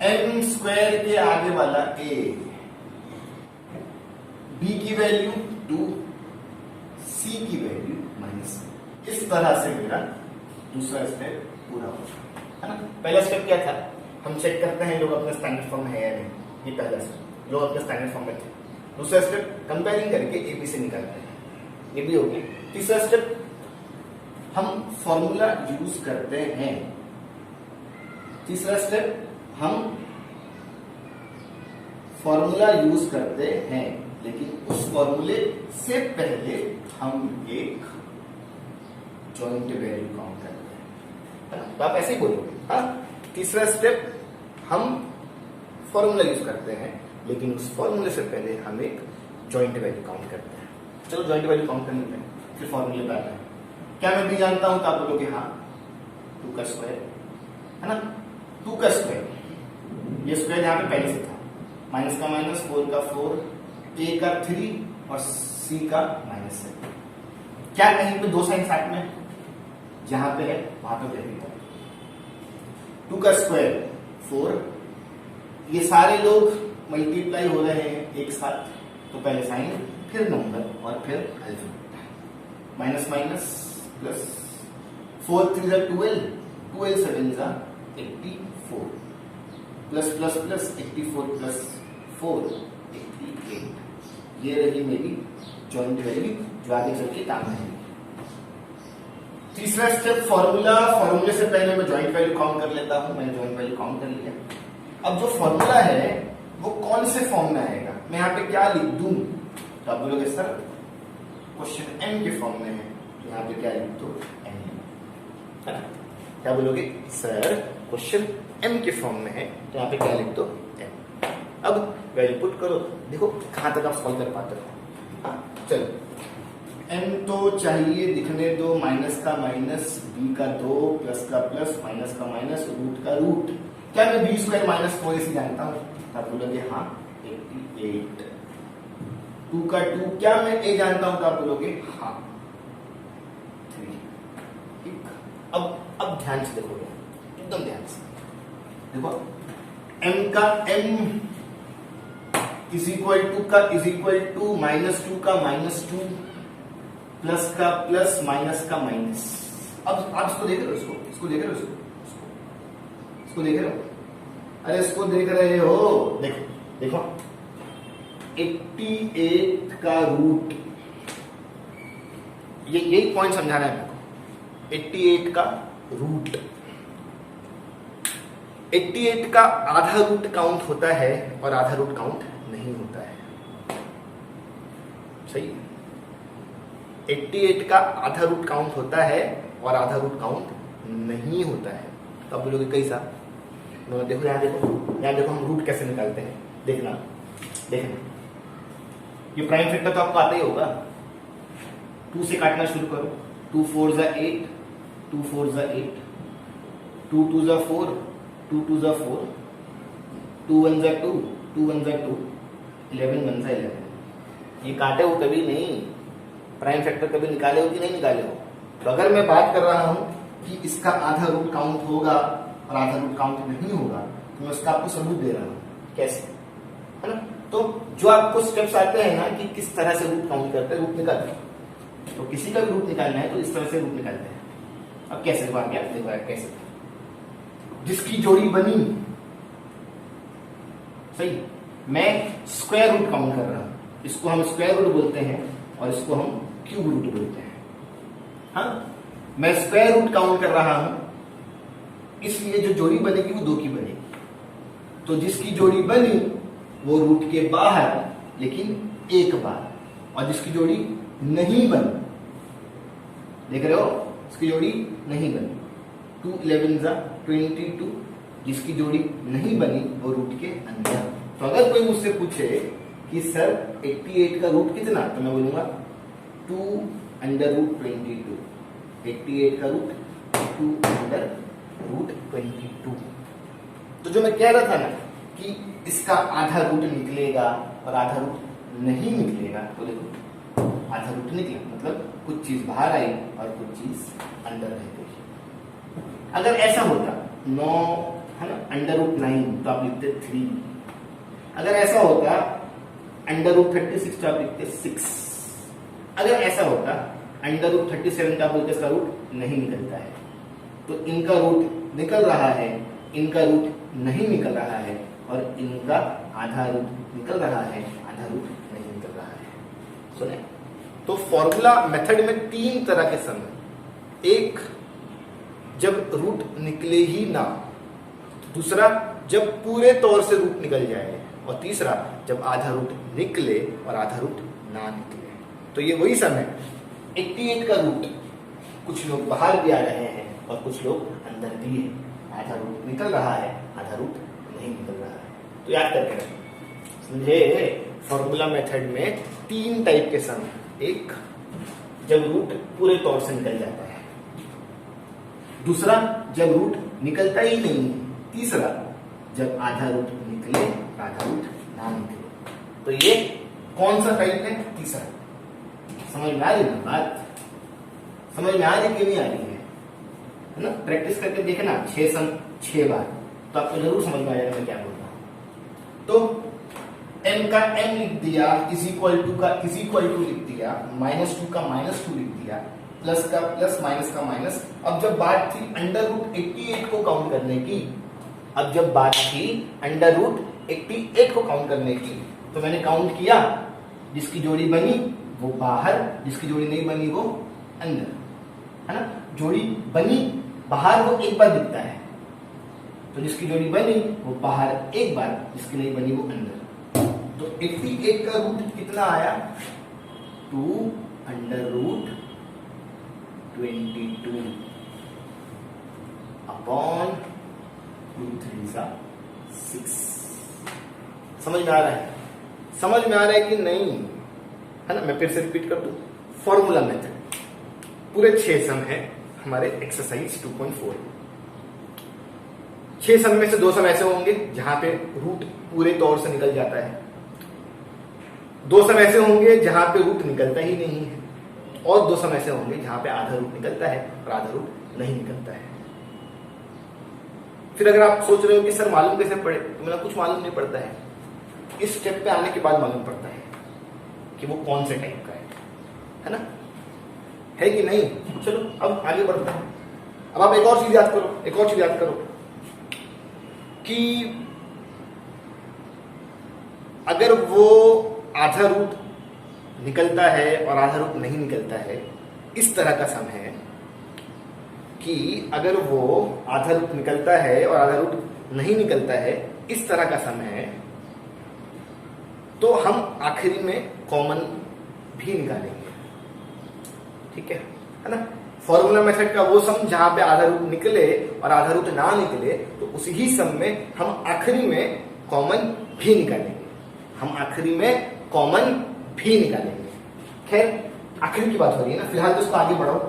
m² के आगे वाला a, b की वैल्यू 2, c की वैल्यू -। इस तरह से मेरा दूसरा स्टेप पूरा होगा, है ना? पहला स्टेप क्या था? हम चेक करते हैं लोग अपने स्टैंडर्ड फॉर्म में है या नहीं। ये पहला स्टेप, लोग अपने स्टैंडर्ड फॉर्म में थे। दूसरा स्टेप कंपेयरिंग करके ए बी से निकालते हैं, ये भी हो गया। तीसरा स्टेप हम फॉर्मूला यूज करते हैं। तीसरा स्टेप हम फॉर्मूला यूज करते हैं, लेकिन उस फॉर्मूले से पहले हम एक जॉइंट वैल्यू काउंट करते हैं। तो आप ऐसे ही बोलोगे, हाँ? तीसरा स्टेप हम फॉर्मूला यूज करते हैं, लेकिन उस फॉर्मूले से पहले हम एक जॉइंट वैल्यू काउंट करते हैं। चलो जॉइंट वैल्यू काउंट करने में फिर फॉर्मूले पे आता है। क्या मैं भी जानता हूं? तो आप बोलोगे हाँ, 2 का स्क्वायर, है ना? 2 का स्क्वायर, ये स्क्वायर यहां पे पहले से था, माइनस का माइनस, 4 का 4, a का 3 और c का -7। क्या कहीं पे 2 साइन साथ में? जहां पे है वहां पे ब्रैकेट है। 2 का स्क्वायर 4, ये सारे लोग मल्टीप्लाई हो रहे हैं एक साथ, तो पहले साइन फिर नंबर और फिर alphabet, minus minus plus, 4 3 12, 12 7 84, plus plus plus 84 plus 4 88। ये रही मेरी जॉइंट वैल्यू जो आगे चल के काम है। तीसरा स्टेप फॉर्मूला, फॉर्मूले से पहले मैं जॉइंट वैल्यू काउंट कर लेता हूं। मैंने जॉइंट वैल्यू काउंट कर लिया। अब जो फॉर्मूला है वो कौन से फॉर्म में आएगा? मैं यहाँ पे क्या लिख दूं? तो आप बोलोगे सर क्वेश्चन m के फॉर्म में है, तो यहाँ पे क्या लिख दो? m, है ना? क्या बोलोगे? सर क्वेश्चन m के फॉर्म में है, तो यहाँ पे क्या लिख दो? m। अब वैल्यू पुट करो, देखो कहां तक आप सॉल्व कर पाते हो। हाँ चलो, m तो चाहिए दिखने दो, माइनस का माइनस, b का 2, प्लस का प्लस, माइनस का माइनस, रूट का रूट। क्या मैं बी स्क्वायर माइनस 4ac जानता हूँ? आप बोलोगे हाँ 88। 2 का 2 क्या मैं a जानता हूँ? तो आप बोलोगे हाँ 3। ठीक, अब ध्यान से देखोगे, एकदम ध्यान से देखो, m का m इज इक्वल टू का इज इक्वल टू -2 का -2, प्लस का प्लस, माइनस का माइनस। अब आप इसको देख रहे हो, इसको देख रहे हो, इसको देख रहे हो? अरे इसको देख रहे हो, देखो देखो 88 का रूट, ये यही पॉइंट समझाना है मेरे को। 88 का रूट, 88 का आधा रूट काउंट होता है और आधा रूट काउंट नहीं होता है। सही है? 88 का आधा रूट काउंट होता है और आधा रूट काउंट नहीं होता है। तो आप बोलोगे कैसा? देखो यहाँ देखो हम रूट कैसे निकालते हैं। देखना ये प्राइम फैक्टर तो आपको आता ही होगा। 2 से काटना शुरू करो। 2 4 जा 8, 2 4 जा 8, 2 2 जा 4, 2 2 जा 4, 2 1 जा 2, 2 1 जा 2, 11 1 जा 11। ये काटे हो कभी नहीं, प्राइम फैक्टर कभी निकाले हो कि नहीं निकाले हो? तो अगर मैं बात कर रहा हूं कि इसका आधा रूट काउंट होगा और आधा रूट काउंट नहीं होगा, तो मैं उसका आपको सबूत दे रहा हूं। कैसे? है ना? तो जो आपको स्टेप्स आते हैं ना कि किस तरह से रूट काउंट करते हैं, रूट निकालते हैं, तो किसी का भी रूट निकालना है तो इस तरह से रूट निकालते हैं। अब कैसे देखो कैसे? जिसकी जोड़ी बनी, सही, मैं स्क्वायर रूट काउंट कर रहा हूं, इसको हम स्क्वायर रूट बोलते हैं और इसको हम क्यूब रूट बोलते हैं। हाँ, मैं स्क्वायर रूट काउंट कर रहा हूं, इसलिए जो जोड़ी बनेगी वो 2 की बनेगी। तो जिसकी जोड़ी बनी वो रूट के बाहर लेकिन एक बार, और जिसकी जोड़ी नहीं बनी, देख रहे हो, इसकी जोड़ी नहीं बनी, 2 11 जा 22, जिसकी जोड़ी नहीं बनी वो रूट के अंदर। तो अगर कोई मुझसे पूछे कि सर 88 का रूट कितना, तो मैं बोलूंगा 2 अंडर रूट 22। 88 का रूट 2 अंडर रूट 22। तो जो मैं कह रहा था ना कि इसका आधा रूट निकलेगा और आधा रूट नहीं निकलेगा, तो देखो आधा रूट निकला मतलब कुछ चीज बाहर आई और कुछ चीज अंदर रह गई। अगर ऐसा होता 9 है ना अंडर रूट 9, तो आप लिखते 3। अगर ऐसा होता अंडर रूट 36, तो आप लिखते 6। अगर ऐसा होता अंडर रूट 37, तो आप बोलते इसका रूट नहीं निकलता है। तो इनका रूट निकल रहा है, इनका रूट नहीं निकल रहा है, और इनका आधा रूट निकल रहा है, आधा रूट नहीं निकल रहा है। सुने? तो फॉर्मूला मेथड में 3 तरह के सम है। एक, जब रूट निकले ही ना। दूसरा, जब पूरे तौर से रूट निकल जाए। और तीसरा, जब आधा रूट निकले और आधा रूट ना निकले। तो ये वही सम है। 88 का रूट, कुछ लोग बाहर भी आ रहे हैं और कुछ लोग अंदर भी है। आधा रूट निकल रहा है, आधा रूट नहीं निकल रहा है। तो याद करके रखें, समझे? फॉर्मूला मेथड में 3 टाइप के सम। एक, जब रूट पूरे तौर से निकल जाता है। दूसरा, जब रूट निकलता ही नहीं है। तीसरा, जब आधा रूट निकले, आधा रूट ना निकले। तो ये कौन सा टाइप है? तीसरा। समझ में आ रही है बात? समझ में आ रही कि नहीं आ रही है ना? प्रैक्टिस करके देखना 6 सम 6 बार, तो आपको जरूर समझ में आएगा मैं क्या बोल रहा हूं। तो m का m लिख दिया, इज इक्वल टू का इज इक्वल टू लिख दिया, -2 का -2 लिख दिया, प्लस का प्लस, माइनस का माइनस। अब जब बात थी अंडर रूट 88 को काउंट करने की, अंडर रूट 88 को काउंट करने की, तो मैंने काउंट किया, जिसकी जोड़ी बनी वो बाहर, जिसकी जोड़ी नहीं बनी वो अंदर, है ना? जोड़ी बनी बाहर वो एक बार दिखता है, तो जिसकी जोड़ी बनी वो बाहर एक बार, जिसकी नहीं बनी वो अंदर। तो 88 का रूट कितना आया? 2 अंडर रूट 22 अपॉन 2 3 6। समझ में आ रहा है? समझ में आ रहा है कि नहीं? है ना? मैं फिर से रिपीट कर दूं। फॉर्मूला मेथड पूरे 6 सम है हमारे एक्सरसाइज 2.4। 6 सम में से 2 सम ऐसे होंगे जहां पे रूट पूरे तौर से निकल जाता है, 2 सम ऐसे होंगे जहां पे रूट निकलता ही नहीं है, और 2 सम ऐसे होंगे जहां पे आधा रूट निकलता है और आधा रूट नहीं निकलता है। फिर अगर आप सोच रहे हो कि सर मालूम कैसे पड़े, तो मेरा कुछ मालूम नहीं पड़ता है, इस स्टेप पे आने के बाद मालूम पड़ता है कि वो कौन से टाइप का है ना, है कि नहीं। चलो अब आगे बढ़ते हैं। अब आप एक और चीज याद करो कि अगर वो आधा रूट निकलता है और आधा रूट नहीं निकलता है, इस तरह का सम है कि अगर वो आधा रूट निकलता है और आधा रूट नहीं निकलता है, इस तरह का सम है, तो हम आखिरी में कॉमन भी निकालेंगे। ठीक है ना। फॉर्मूला मेथड का वो सम जहां पे आधा रूट निकले और आधा रूट ना निकले, तो उसी ही सम में हम आखिरी में कॉमन भी निकालेंगे। खैर आखिरी की बात हो रही है ना, फिलहाल तो इसको आगे बढ़ाओ।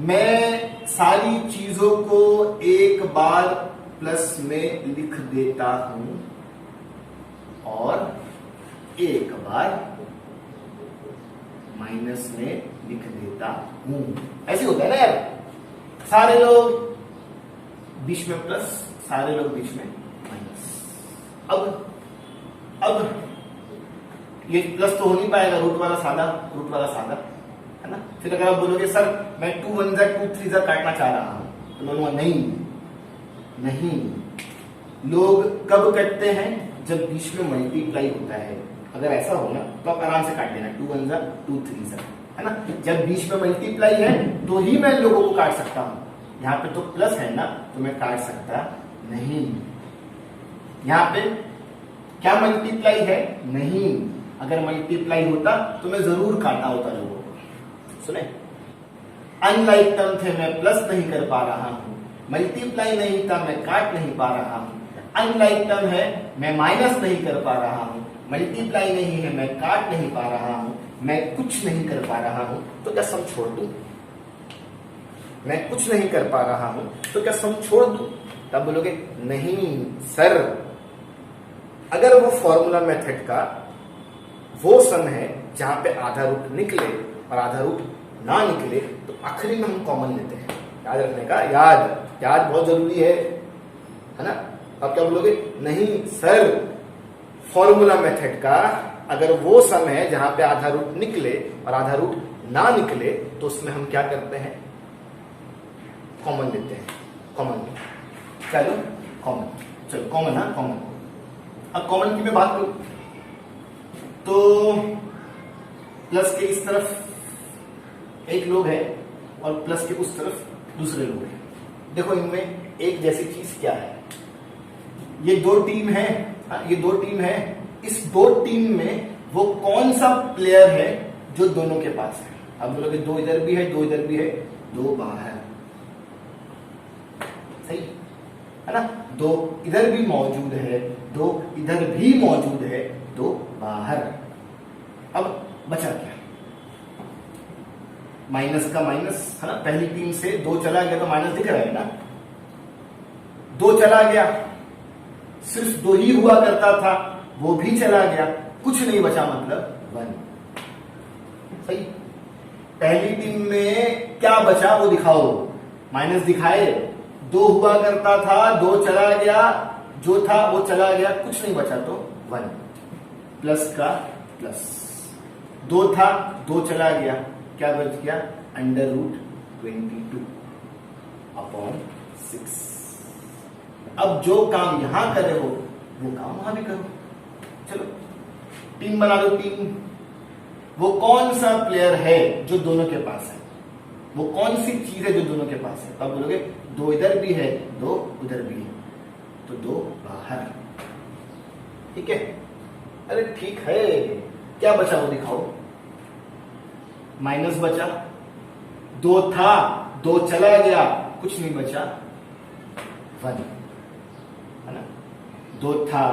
मैं सारी चीजों को एक बार प्लस में लिख देता हूं और एक बार माइनस में लिख देता हूं। ऐसे होता है ना यार, सारे लोग बीच में प्लस, सारे लोग बीच में माइनस। अब ये प्लस तो हो नहीं पाएगा, रूट वाला सादा है ना। फिर अगर आप बोलोगे सर मैं 2 1 2 3 काटना चाह रहा हूं, तो मैं बोलूंगा नहीं। लोग कब कटते हैं? जब बीच में मल्टीप्लाई होता है। अगर ऐसा हो ना तो आप आराम से काट देना, 2 1 2 3 है ना। जब बीच में मल्टीप्लाई है तो ही मैं लोगों को काट सकता हूं। यहाँ पे तो प्लस है ना, तो मैं काट सकता नहीं। यहाँ पे क्या मल्टीप्लाई है? नहीं। अगर मल्टीप्लाई होता तो मैं जरूर काटा होता लोगों को। सुने, अनलाइक टर्म थे, मैं प्लस नहीं कर पा रहा हूं। मल्टीप्लाई नहीं था, मैं काट नहीं पा रहा हूं। अनलाइक टर्म है, मैं माइनस नहीं कर पा रहा हूं। मल्टीप्लाई नहीं है, मैं काट नहीं पा रहा हूं। मैं कुछ नहीं कर पा रहा हूं, तो क्या सम छोड़ दूं? मैं कुछ नहीं कर पा रहा हूं तो क्या सम छोड़ दूं? तब बोलोगे नहीं सर, अगर वो फॉर्मूला मेथड का वो सम है जहां पे आधा रूट निकले और आधा रूट ना निकले, तो आखिरी में हम कॉमन लेते हैं। याद रखने का, याद बहुत जरूरी है ना। आप क्या बोलोगे? नहीं सर, फॉर्मूला मेथड का अगर वो सम है जहां पे आधा रूट निकले और आधा रूट ना निकले, तो उसमें हम क्या करते हैं? कॉमन लेते हैं। कॉमन अब कॉमन की मैं बात करूं तो प्लस के इस तरफ एक लोग है और प्लस के उस तरफ दूसरे लोग हैं। देखो इनमें एक जैसी चीज क्या है? ये 2 टीम है, ये 2 टीम है। इस 2 टीम में वो कौन सा प्लेयर है जो दोनों के पास है? अब बोलोगे 2 इधर भी है, 2 इधर भी है, 2 बाहर। सही है ना। 2 इधर भी मौजूद है, 2 इधर भी मौजूद है, 2 बाहर। अब बचा क्या? माइनस का माइनस है ना। पहली टीम से 2 चला गया तो माइनस दिख रहा है ना। 2 चला गया, सिर्फ 2 ही हुआ करता था, वो भी चला गया, कुछ नहीं बचा, मतलब 1। सही। पहली टीम में क्या बचा वो दिखाओ। माइनस दिखाए, 2 हुआ करता था, 2 चला गया, जो था वो चला गया, कुछ नहीं बचा तो 1। प्लस का प्लस, 2 था, 2 चला गया, क्या बच गया? √22/6। अब जो काम यहां कर रहे हो वो काम वहां भी करो। चलो टीम बना दो। टीम, वो कौन सा प्लेयर है जो दोनों के पास है? वो कौन सी चीज है जो दोनों के पास है? तब बोलोगे 2 इधर भी है, 2 उधर भी है, तो 2 बाहर। ठीक है। अरे ठीक है, क्या बचा वो दिखाओ। माइनस बचा, 2 था, 2 चला गया, कुछ नहीं बचा, 1 है ना। 2 था,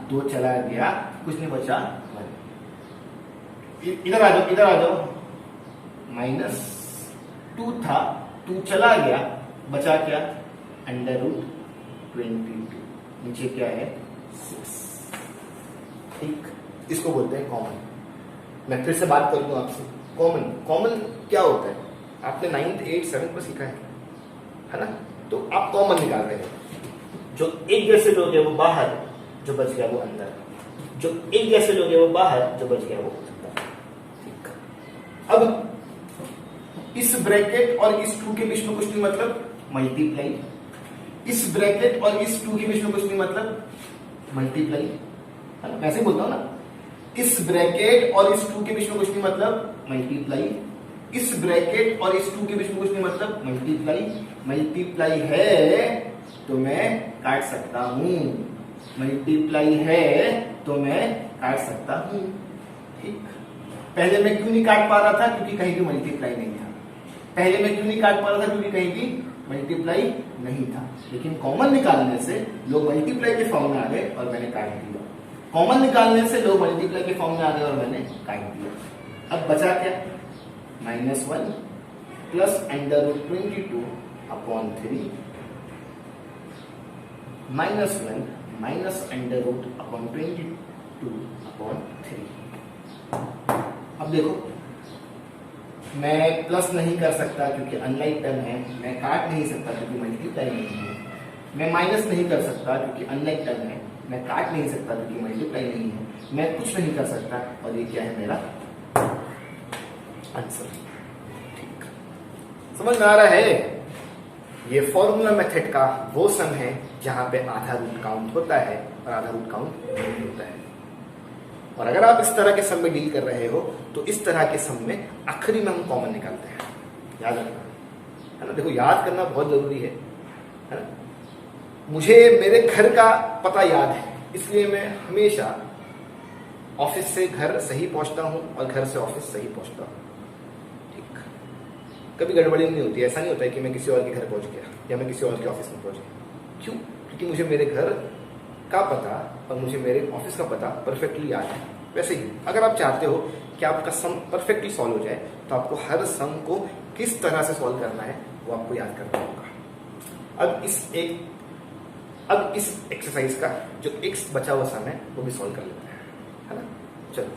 2 चला गया, कुछ नहीं बचा, 1। इधर आ जाओ, इधर आ जाओ। -2 था, 2 चला गया, बचा क्या? √22। नीचे क्या है? 6। ठीक, इसको बोलते हैं कॉमन। मैं फिर से बात कर दूं आपसे, कॉमन कॉमन क्या होता है? आपने 9th 8th 7th में सीखा है ना? तो आप कॉमन निकाल रहे हो। जो एक जैसे लोग हैं वो बाहर, जो बच गया वो अंदर। जो एक जैसे लोग हैं वो बाहर, जो बच गया वो अंदर। ठीक, अब इस ब्रैकेट और इस 2 के बीच में कुछ नहीं, मतलब मल्टीप्लाई। इस ब्रैकेट और इस 2 के बीच में कुछ नहीं, मतलब मल्टीप्लाई। वैसे बोलता हूं ना, इस ब्रैकेट और इस 2 के बीच में कुछ नहीं, मतलब मल्टीप्लाई। इस ब्रैकेट और इस 2 के बीच में कुछ नहीं, मतलब मल्टीप्लाई। मल्टीप्लाई है तो मैं काट सकता हूं, मल्टीप्लाई है तो मैं काट सकता हूं। ठीक, पहले मैं क्यों नहीं काट पा रहा था? क्योंकि कहीं भी मल्टीप्लाई नहीं था। पहले मैं क्यों नहीं काट पा रहा था? क्योंकि कहीं भी मल्टीप्लाई नहीं था। लेकिन कॉमन निकालने से लोग मल्टीप्लाई के फॉर्म में आ गए और मैंने काट दिया। कॉमन निकालने से लोग मल्टीप्लाई के फॉर्म में आ गए और मैंने काट दिया। अब बचा क्या? -1 प्लस √22 अपॉन 3 -1 माइनस √22 अपॉन 3। अब देखो, मैं प्लस नहीं कर सकता क्योंकि अनलाइक टर्म है। मैं काट नहीं सकता क्योंकि मल्टीप्लाई नहीं है। मैं माइनस नहीं कर सकता क्योंकि अनलाइक टर्म है। मैं काट नहीं सकता क्योंकि मल्टीप्लाई नहीं है। मैं कुछ नहीं कर सकता, और ये क्या है? मेरा आंसर। ठीक, समझ में आ रहा है? ये फॉर्मूला मेथड का वो सम है जहां पे आधा रूट काउंट होता है और आधा रूट काउंट नहीं होता है। और अगर आप इस तरह के सम में डील कर रहे हो तो इस तरह के सम में आखिरी में हम कॉमन निकालते हैं। याद रखना है ना? देखो, याद करना बहुत जरूरी है ना? मुझे मेरे घर का पता याद है, इसलिए मैं हमेशा ऑफिस से घर सही पहुंचता हूं और घर से ऑफिस सही पहुंचता हूं। ठीक, कभी गड़बड़ी नहीं होती। ऐसा नहीं होता है कि मैं किसी और के घर पहुंच गया या मैं किसी और के ऑफिस में पहुंच गया। क्यों? क्योंकि मुझे मेरे घर का पता और मुझे मेरे ऑफिस का पता परफेक्टली याद है। वैसे ही अगर आप चाहते हो कि आपका सम परफेक्टली सॉल्व हो जाए तो आपको हर सम को किस तरह से सॉल्व करना है वो आपको याद करना होगा। अब इस एक्सरसाइज का जो एक बचा हुआ सम है वो भी सॉल्व कर लेते हैं, है ना? चलो,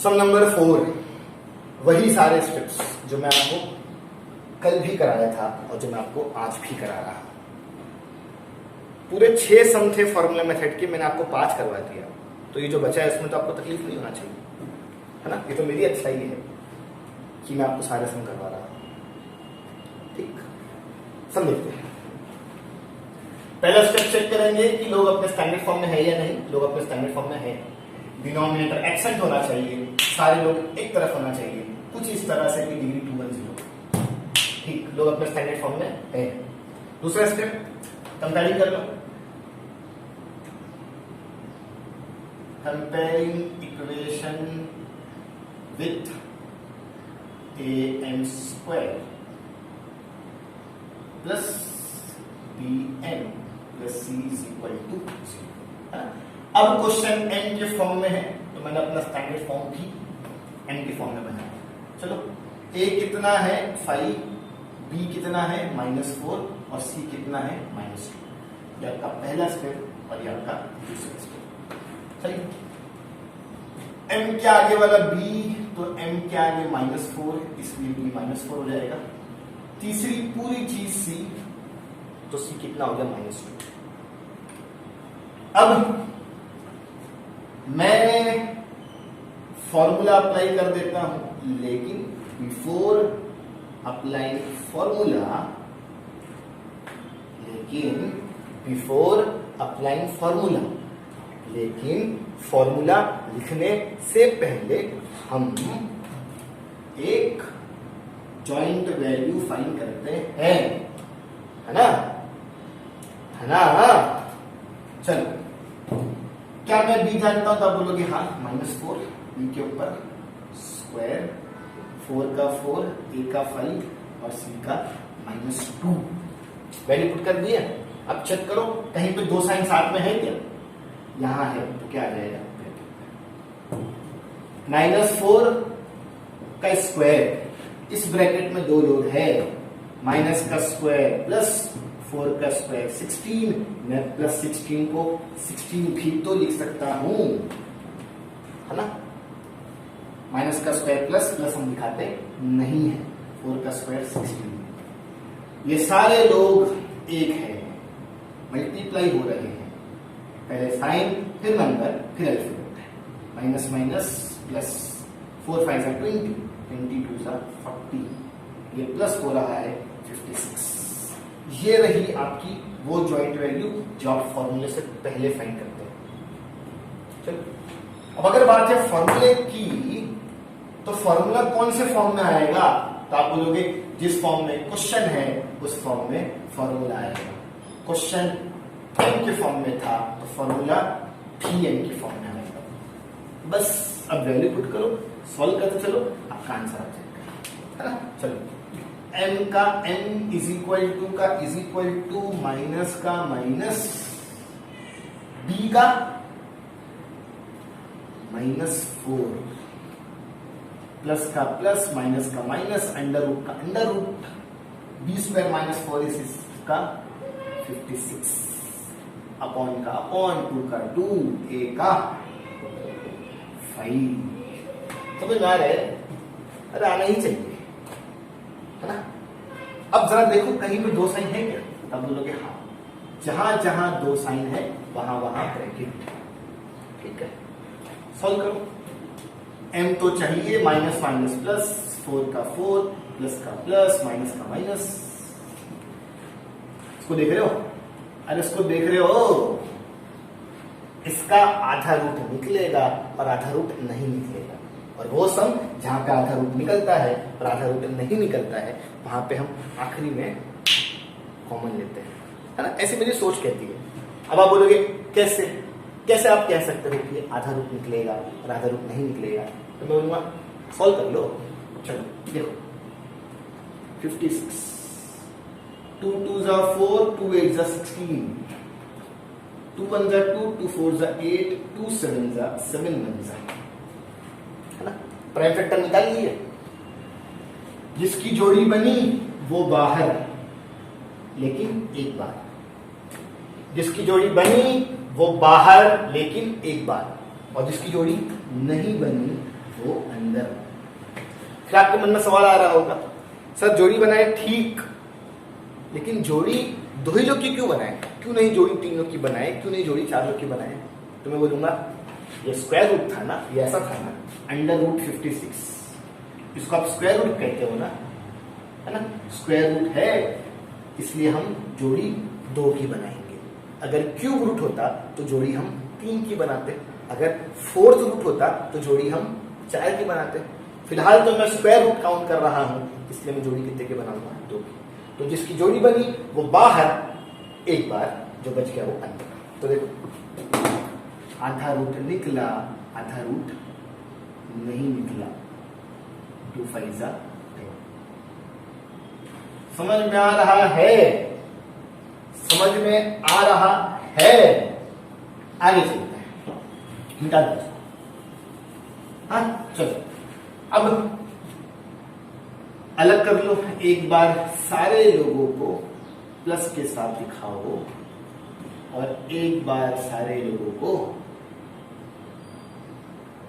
सम नंबर 4, वही सारे स्टेप्स जो मैं आपको कल भी कराया था और जो मैं आपको आज भी करा रहा हूं। पूरे 6 सम थे फॉर्मूला मेथड के, मैंने आपको 5 करवा दिया। तो ये जो बचा है इसमें तो आपको तकलीफ नहीं होना चाहिए, है ना? ये तो मेरी अच्छाई है कि मैं आपको सारे सम करवा रहा हूं। ठीक, सम देखते हैं। पहला स्टेप चेक करेंगे कि लोग अपने स्टैंडर्ड फॉर्म में है या नहीं। लोग अपने स्टैंडर्ड फॉर्म में है। डिनोमिनेटर एक्सेंट होना चाहिए, सारे लोग एक तरफ होना चाहिए, कुछ इस तरह से कि डिग्री 210। ठीक, लोग अपने स्टैंडर्ड फॉर्म में है। दूसरा स्टेप, कंपेयरिंग कर लो। Comparing equation with am² plus bn plus c is equal to 0। अब क्वेश्चन n के फॉर्म में है तो मैंने अपना स्टैंडर्ड फॉर्म भी n के फॉर्म में बनाया। चलो, a कितना है 5, b कितना है -4 और c कितना है -2। ये आपका पहला स्टेप और ये आपका दूसरा स्टेप। चलिए, m के आगे वाला b, तो m के आगे -4, इसलिए b -4 हो जाएगा। तीसरी पूरी चीज c, तो c कितना हो गया -2। अब मैं फॉर्मूला अप्लाई कर देता हूं, लेकिन बिफोर अप्लाइंग फॉर्मूला, लेकिन फॉर्मूला लिखने से पहले हम एक जॉइंट वैल्यू फाइंड करते हैं, है ना? चलो, क्या मैं b जानता हूं तो आप बोलोगे हाँ, -4 b के ऊपर स्क्वायर, 4 का 4, a का 5 और c का -2। वैल्यू पुट कर दिया। अब चेक करो कहीं पे 2 साइन साथ में है क्या? यहां है, तो क्या आ जाएगा? -4 का स्क्वायर, इस ब्रैकेट में दो लोग है, माइनस का स्क्वायर प्लस 4 का स्क्वायर 16, मैं प्लस 16 को 16 भी तो लिख सकता हूं, है ना। माइनस का स्क्वायर प्लस प्लस हम दिखाते नहीं है, 4 का स्क्वायर 16, ये सारे लोग एक है, मल्टीप्लाई हो रहे हैं, पहले साइन फिर नंबर फिर अल्फाबेट, माइनस माइनस प्लस, 4 5 जा 20, 22 जा 40, ये प्लस हो रहा है 56। ये रही आपकी वो जॉइंट वैल्यू जो आप फॉर्मूले से पहले फाइंड करते हैं। चलो अब अगर बात है फॉर्मूले की, तो फॉर्मूला कौन से फॉर्म में आएगा, तो आप बोलोगे जिस फॉर्म में क्वेश्चन है उस फॉर्म में फॉर्मूला आएगा। क्वेश्चन m के फॉर्म में था तो फॉर्मूला भी m के फॉर्म में आएगा। बस अब वैल्यू पुट करो, सॉल्व करते चलो, आपका आंसर आ जाएगा, है ना। चलो m का m is equal to minus का माइनस, b का -4, प्लस का प्लस, माइनस का माइनस, अंडर रूट का अंडर रूट, b² - 4 इसका 56, अपॉन का अपॉन, 2 का 2, a का 5। समझ में आ रहा है? अरे आना ही चाहिए, है ना। अब जरा देखो कहीं पे दो साइन है क्या, तब बोलोगे हाँ, जहां जहां दो साइन है वहां वहां ब्रैकेट, ठीक है। सॉल्व करो, m तो चाहिए, माइनस माइनस प्लस, 4 का 4, प्लस का प्लस, माइनस का माइनस, इसको देख रहे हो, अरे इसको देख रहे हो, इसका आधा रूट निकलेगा और आधा रूट नहीं निकलेगा, और वो सम जहां पे आधा रूट निकलता है और आधा रूट नहीं निकलता है वहां पे हम आखिरी में कॉमन लेते हैं, है ना। ऐसे मेरी सोच कहती है। अब आप बोलोगे कैसे, कैसे आप कह सकते हो कि आधा रूट निकलेगा और आधा रूट नहीं निकलेगा, तो मैं बोलूंगा सॉल्व कर लो। चलो देखो 56, 2 2 जा 4, 2 8 जा 16, 2 1 जा 2, 2 4 जा 8, 2 7 जा 7 1 जा, है ना। प्राइम फैक्टर निकाल लिए, जिसकी जोड़ी बनी वो बाहर लेकिन एक बार, जिसकी जोड़ी बनी वो बाहर लेकिन एक बार, और जिसकी जोड़ी नहीं बनी वो अंदर। फिर आपके मन में सवाल आ रहा होगा, सर जोड़ी बनाए ठीक, लेकिन जोड़ी दो ही लोग की क्यों बनाए, क्यों नहीं जोड़ी 3 लोग की बनाए, क्यों नहीं जोड़ी 4 लोग की बनाए। तो मैं बोलूंगा ये स्क्वायर रूट था ना, ये ऐसा था ना, अंडर रूट 56, इसको आप स्क्वायर रूट कहते हो ना, है ना। स्क्वायर रूट है इसलिए हम जोड़ी 2 की बनाएंगे। अगर क्यूब रूट होता तो जोड़ी हम 3 की बनाते, अगर फोर्थ रूट होता तो जोड़ी हम 4 की बनाते। फिलहाल तो मैं स्क्वायर रूट काउंट कर रहा हूं, इसलिए मैं जोड़ी कितने की बनाऊंगा, 2 की। तो जिसकी जोड़ी बनी वो बाहर एक बार, जो बच गया वो अंदर। तो देखो आधा रूट निकला, आधा रूट नहीं निकला, 2 5 जा 10। समझ में आ रहा है, समझ में आ रहा है। आगे चलते हैं, निकाल दो। हाँ चलो अब अलग कर लो, एक बार सारे लोगों को प्लस के साथ दिखाओ और एक बार सारे लोगों को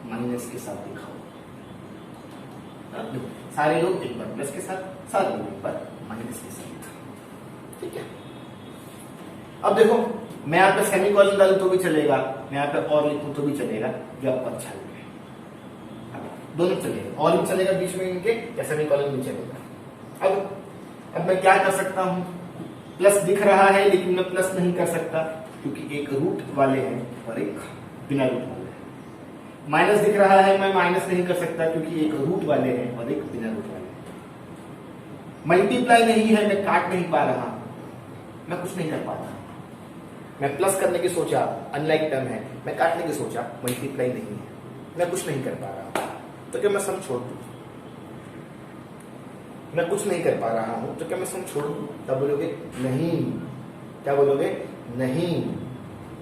माइनस के साथ दिखाओ। सारे लोग एक बार प्लस के साथ, सारे लोग एक बार माइनस के साथ, ठीक है। अब देखो मैं यहाँ पे सेमीकोलन डालूं तो भी चलेगा, मैं यहाँ पे और लिखूं तो भी चलेगा, जो आपको अच्छा लगे, दोनों चलेगा, और भी चलेगा बीच में इनके, या सेमीकोलन भी चलेगा। अब मैं क्या कर सकता हूं, प्लस दिख रहा है लेकिन मैं प्लस नहीं कर सकता क्योंकि एक रूट वाले हैं और एक बिना रूट वाले हैं। माइनस दिख रहा है, मैं माइनस नहीं कर सकता क्योंकि एक रूट वाले हैं और एक बिना रूट वाले हैं। मल्टीप्लाई नहीं है, मैं काट नहीं पा रहा, मैं कुछ नहीं कर पाता। मैं प्लस करने की सोचा, अनलाइक टर्म है, मैं काटने की सोचा, मल्टीप्लाई नहीं है, मैं कुछ नहीं कर पा रहा। तो क्या मैं सम छोड़ दूं? मैं कुछ नहीं कर पा रहा हूं तो क्या मैं सम छोड़ दूं? तब बोलोगे नहीं। क्या बोलोगे? नहीं।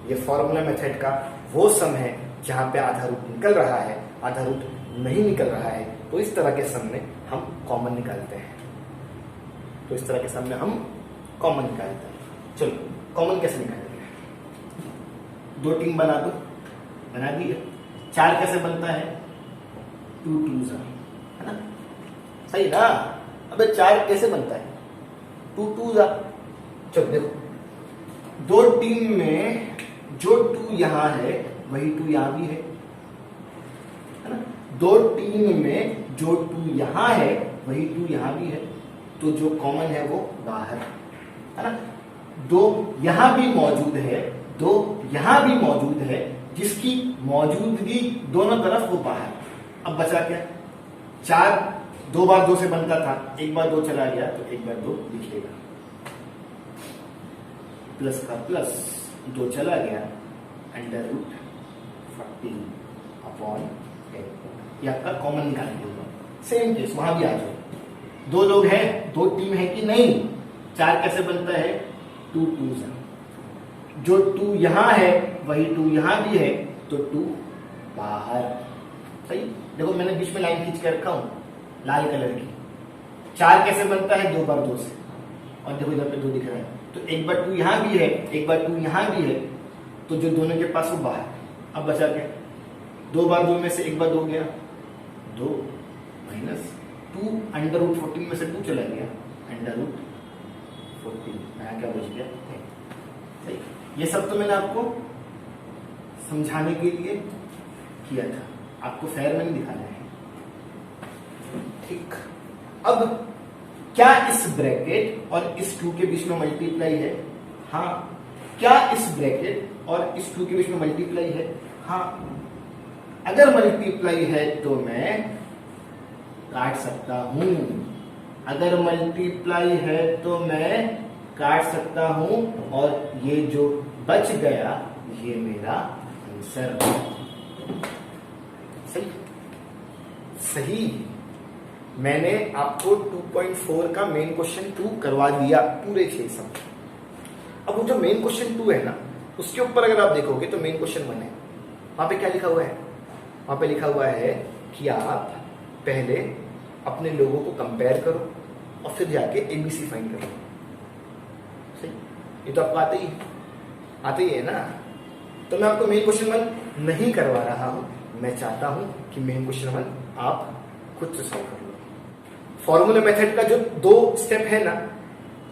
ये फॉर्मूला मेथड का वो सम है जहां पे आधा रूट निकल रहा है आधा रूट नहीं निकल रहा है, तो इस तरह के सम में हम कॉमन निकालते हैं। तो इस तरह के सम में हम कॉमन निकालते हैं। चलो कॉमन कैसे निकालेंगे? 2 टीम बना दो, बना दिए। 4 कैसे बनता है? 2 2 है ना, सही ना? अबे 4 कैसे बनता है? 2 2 चलो देखो, 2 टीम में जो 2 यहां है वही 2 यहां भी है ना? 2 टीम में जो 2 यहां है वही 2 यहां भी है, तो जो कॉमन है वो बाहर है ना। 2 यहां भी मौजूद है, 2 यहां भी मौजूद है, जिसकी मौजूदगी दोनों तरफ वो बाहर। अब बचा क्या? 4 2 बार 2 से बनता था, 1 बार 2 चला गया तो 1 बार 2 लिखिएगा, प्लस का प्लस 2 चला गया, अंडर रूट 40 अपॉन 10। ये आपका कॉमन निकालने होगा। सेम केस वहां भी आ जाओ, 2 लोग हैं, 2 टीम है कि नहीं? 4 कैसे बनता है? 2 2 जो 2 यहां है वही 2 यहां भी है, तो 2 बाहर। सही। देखो मैंने बीच में लाइन खींच के रखा हूं लाल कलर की। 4 कैसे बनता है? 2 बार 2 से, और देखो इधर पे 2 दिख रहा है, तो 1 बार 2 यहां भी है, 1 बार 2 यहां भी है, तो जो दोनों के पास वो बाहर। अब बचा क्या? 2 बार 2 में से 1 बार 2 गया, 2 माइनस 2 अंडर रूट 14 में से 2 चला गया, अंडर रूट 14। यहाँ क्या बच गया? सही। ये सब तो मैंने आपको समझाने के लिए किया था, आपको फेयर में नहीं दिखाना है। ठीक। अब क्या इस ब्रैकेट और इस 2 के बीच में मल्टीप्लाई है? हाँ। क्या इस ब्रैकेट और इस 2 के बीच में मल्टीप्लाई है? हाँ। अगर मल्टीप्लाई है तो मैं काट सकता हूं। अगर मल्टीप्लाई है तो मैं काट सकता हूं, और ये जो बच गया ये मेरा आंसर। सही सही। मैंने आपको 2.4 का मेन क्वेश्चन 2 करवा दिया, पूरे 6 सम। अब वो जो मेन क्वेश्चन 2 है ना, उसके ऊपर अगर आप देखोगे तो मेन क्वेश्चन 1 है। वहां पे क्या लिखा हुआ है? वहां पे लिखा हुआ है कि आप पहले अपने लोगों को कंपेयर करो और फिर जाके एबीसी फाइंड करो। सही। ये तो आपको आते ही है ना। तो मैं आपको मेन क्वेश्चन 1 नहीं करवा रहा हूं, मैं चाहता हूं कि मेन क्वेश्चन 1 आप खुद से सॉल्व कर लो। फॉर्मूला मेथड का जो 2 स्टेप है ना,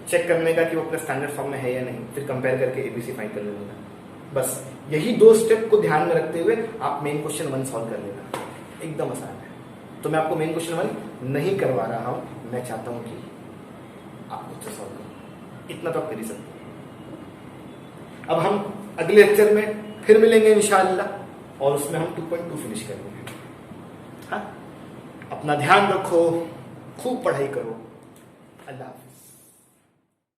चेक करने का कि वो अपने स्टैंडर्ड फॉर्म में है या नहीं, फिर कंपेयर करके एबीसी फाइंड कर लेना, बस यही 2 स्टेप को ध्यान में रखते हुए आप मेन क्वेश्चन 1 सॉल्व कर लेना, एकदम आसान है। तो मैं आपको मेन क्वेश्चन 1 नहीं करवा रहा हूं, मैं चाहता हूं कि आप खुद से सॉल्व करो। इतना तो आप कर ही सकते हैं। अब हम अगले लेक्चर में फिर मिलेंगे इंशाअल्लाह, और उसमें हम 2.2 फिनिश करेंगे। हाँ, अपना ध्यान रखो, खूब पढ़ाई करो। अल्लाह हाफ़िज़।